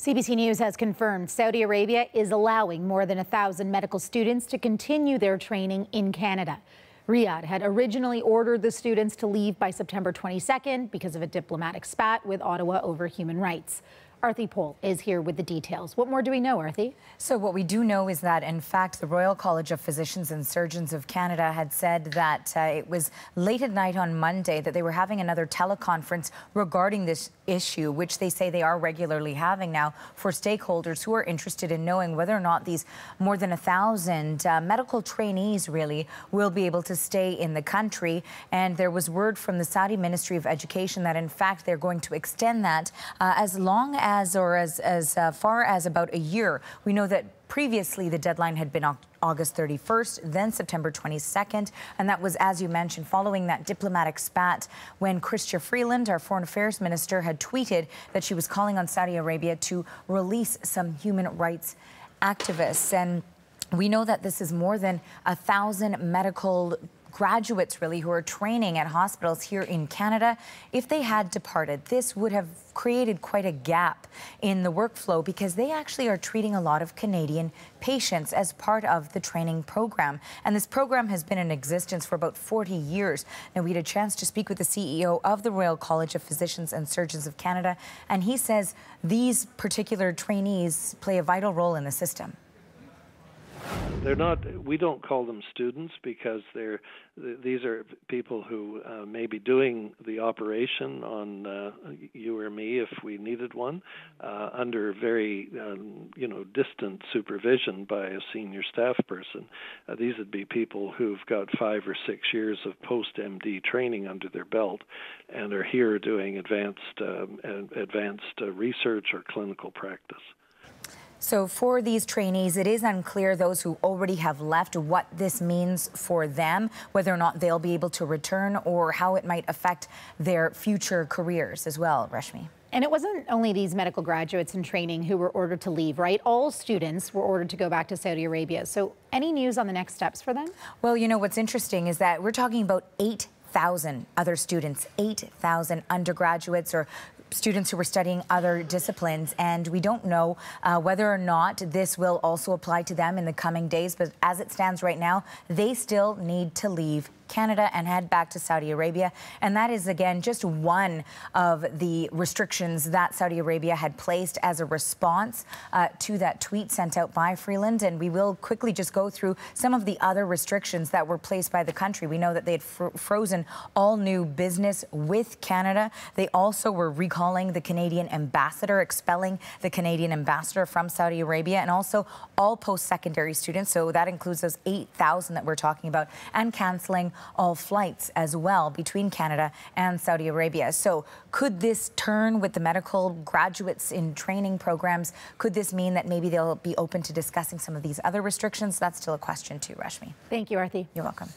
CBC News has confirmed Saudi Arabia is allowing more than 1,000 medical students to continue their training in Canada. Riyadh had originally ordered the students to leave by September 22nd because of a diplomatic spat with Ottawa over human rights. Arthi Pohl is here with the details. What more do we know, Arthi? So what we do know is that, in fact, the Royal College of Physicians and Surgeons of Canada had said that it was late at night on Monday that they were having another teleconference regarding this issue, which they say they are regularly having now for stakeholders who are interested in knowing whether or not these more than 1,000 medical trainees really will be able to stay in the country. And there was word from the Saudi Ministry of Education that, in fact, they're going to extend that as long as far as about a year. We know that previously the deadline had been August 31st, then September 22nd, and that was, as you mentioned, following that diplomatic spat when Chrystia Freeland, our Foreign Affairs Minister, had tweeted that she was calling on Saudi Arabia to release some human rights activists. And we know that this is more than 1,000 medical graduates really who are training at hospitals here in Canada. If they had departed, this would have created quite a gap in the workflow because they actually are treating a lot of Canadian patients as part of the training program. And this program has been in existence for about 40 years. Now, we had a chance to speak with the CEO of the Royal College of Physicians and Surgeons of Canada, and he says these particular trainees play a vital role in the system. They're not. We don't call them students because these are people who may be doing the operation on you or me if we needed one, under very distant supervision by a senior staff person. These would be people who've got 5 or 6 years of post-MD training under their belt and are here doing advanced research or clinical practice. So for these trainees, it is unclear, those who already have left, what this means for them, whether or not they'll be able to return or how it might affect their future careers as well, Rashmi. And it wasn't only these medical graduates in training who were ordered to leave, right? All students were ordered to go back to Saudi Arabia. So any news on the next steps for them? Well, you know, what's interesting is that we're talking about 8,000 other students, 8,000 undergraduates or students who were studying other disciplines, and we don't know whether or not this will also apply to them in the coming days. But as it stands right now, they still need to leave Canada and head back to Saudi Arabia. And that is, again, just one of the restrictions that Saudi Arabia had placed as a response to that tweet sent out by Freeland. And we will quickly just go through some of the other restrictions that were placed by the country. We know that they had frozen all new business with Canada. They also were recalling the Canadian ambassador, expelling the Canadian ambassador from Saudi Arabia, and also all post-secondary students. So that includes those 8,000 that we're talking about, and canceling all flights as well between Canada and Saudi Arabia. So could this turn with the medical graduates in training programs? Could this mean that maybe they'll be open to discussing some of these other restrictions? That's still a question too, Rashmi. Thank you, Arthi. You're welcome.